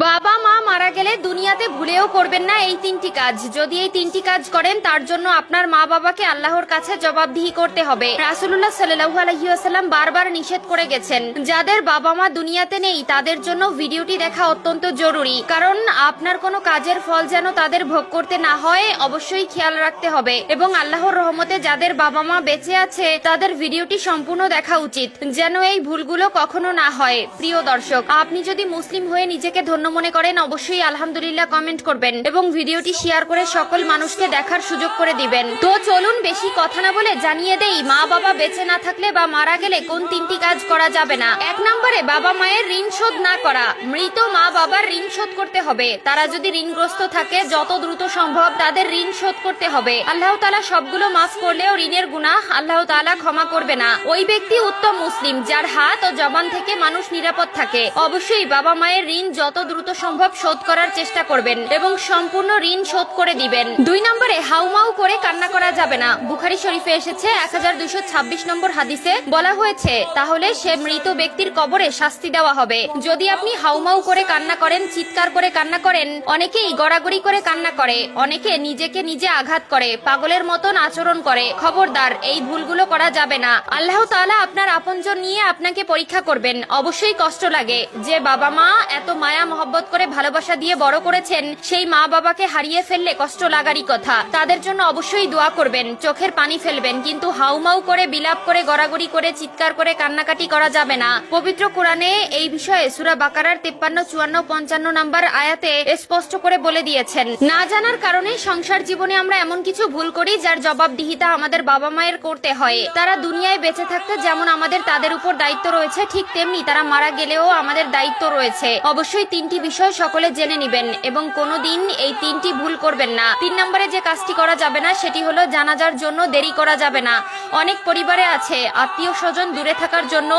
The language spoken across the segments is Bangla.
বাবা মা মারা গেলে দুনিয়াতে ভুলেও করবেন না এই তিনটি কাজ। যদি এই তিনটি কাজ করেন তার জন্য আপনার মা বাবাকে আল্লাহর কাছে জবাবদিহি করতে হবে। রাসূলুল্লাহ সাল্লাল্লাহু আলাইহি ওয়াসাল্লাম বারবার নিষেধ করে গেছেন, যাদের বাবা মা দুনিয়াতে নেই তাদের জন্য ভিডিওটি দেখা অত্যন্ত জরুরি, কারণ আপনার কোনো কাজের ফল যেন তাদের ভোগ করতে না হয় অবশ্যই খেয়াল রাখতে হবে। এবং আল্লাহর রহমতে যাদের বাবা মা বেঁচে আছে তাদের ভিডিওটি সম্পূর্ণ দেখা উচিত, যেন এই ভুলগুলো কখনো না হয়। প্রিয় দর্শক, আপনি যদি মুসলিম হয়ে নিজেকে ধন্য মনে করেন অবশ্যই আলহামদুলিল্লাহ কমেন্ট করবেন এবং ভিডিওটি শেয়ার করে সকল মানুষকে দেখার সুযোগ করে দিবেন। তো চলুন বেশি কথা না বলে জানিয়ে দেই মা বাবা বেঁচে না থাকলে বা মারা গেলে কোন তিনটি কাজ করা যাবে না। 1 নম্বরে বাবা মায়ের ঋণ শোধ না করা। মৃত মা বাবার ঋণ শোধ করতে হবে। তারা যদি ঋণগ্রস্ত থাকে যত দ্রুত সম্ভব তাদের ঋণ শোধ করতে হবে। আল্লাহ তাআলা সবগুলো মাফ করলেও ঋণের গুনাহ আল্লাহ তাআলা ক্ষমা করবে না। ওই ব্যক্তি উত্তম মুসলিম যার হাত ও জবান থেকে মানুষ নিরাপদ থাকে। অবশ্যই বাবা মায়ের ঋণ যত দ্রুত সম্ভব শোধ করার চেষ্টা করবেন এবং সম্পূর্ণ ঋণ শোধ করে দিবেন। 2 নম্বরে হাউমাউ করে কান্না করা যাবে না। বুখারী শরীফে এসেছে 1226 নম্বর হাদিসে বলা হয়েছে, তাহলে সে মৃত ব্যক্তির কবরে শাস্তি দেওয়া হবে। যদি আপনি হাউমাউ করে কান্না করেন, চিৎকার করে কান্না করেন, অনেকেই গড়াগড়ি করে কান্না করে, অনেকে নিজেকে নিজে আঘাত করে, পাগলের মতন আচরণ করে। খবরদার, এই ভুলগুলো করা যাবে না। আল্লাহ তাআলা আপনার আপনজন নিয়ে আপনাকে পরীক্ষা করবেন। অবশ্যই কষ্ট লাগে যে বাবা মা এত মায়া মহব্বত করে ভালোবাসা দিয়ে বড় করেছেন, সেই মা বাবাকে হারিয়ে ফেললে কষ্ট লাগারই কথা। তাদের জন্য অবশ্যই দোয়া করবেন, চোখের পানি ফেলবেন, কিন্তু হাউমাউ করে বিলাপ করে গড়াগড়ি করে চিৎকার করে কান্নাকাটি করা যাবে না। পবিত্র কোরআনে এই বিষয়ে সূরা বাকারার 53, 54, 55 নম্বর আয়াতে স্পষ্ট করে বলে দিয়েছেন। না জানার কারণে সংসার জীবনে আমরা এমন কিছু ভুল করি যার জবাবদিহিতা আমাদের বাবা মায়ের করতে হয়। তারা দুনিয়ায় বেঁচে থাকতে যেমন আমাদের তাদের উপর দায়িত্ব রয়েছে, ঠিক তেমনি তারা মারা গেলেও আমাদের দায়িত্ব রয়েছে। অবশ্যই 3টি বিষয় সকলে জেনে নেবেন এবং কোনোদিন এই 3টি ভুল করবেন না। 3 নম্বরে যে কাজটি করা যাবে না সেটি হলো জানাজার জন্য দেরি করা যাবে না। অনেক পরিবারে আছে আত্মীয় স্বজন দূরে থাকার জন্য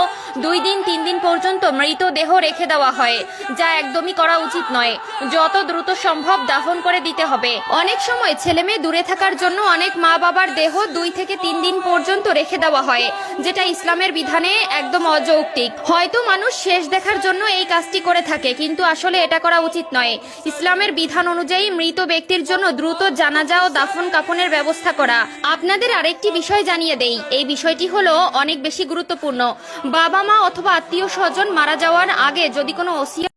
2 দিন 3 দিন পর্যন্ত মৃতদেহ রেখে দেওয়া হয়, যা একদমই করা উচিত নয়। যত দ্রুত সম্ভব দাফন করে দিতে হবে। অনেক সময় ছেলে মেয়ে দূরে থাকার জন্য অনেক মা বাবার দেহ 2 থেকে 3 দিন পর্যন্ত রেখে দেওয়া হয়, যেটা ইসলামের বিধানে একদম অযৌক্তিক। হয়তো মানুষ শেষ দেখার জন্য এই কাজটি করে থাকে, কিন্তু আসলে এটা করা উচিত নয়। ইসলামের বিধান অনুযায়ী মৃত ব্যক্তির জন্য দ্রুত জানাজা ও দাফন কাফনের ব্যবস্থা করা। আপনাদের আরেকটি বিষয় জানিয়ে দেই, এই বিষয়টি হলো অনেক বেশি গুরুত্বপূর্ণ। বাবা মা অথবা আত্মীয় স্বজন মারা যাওয়ার আগে যদি কোনো ওসিয়ত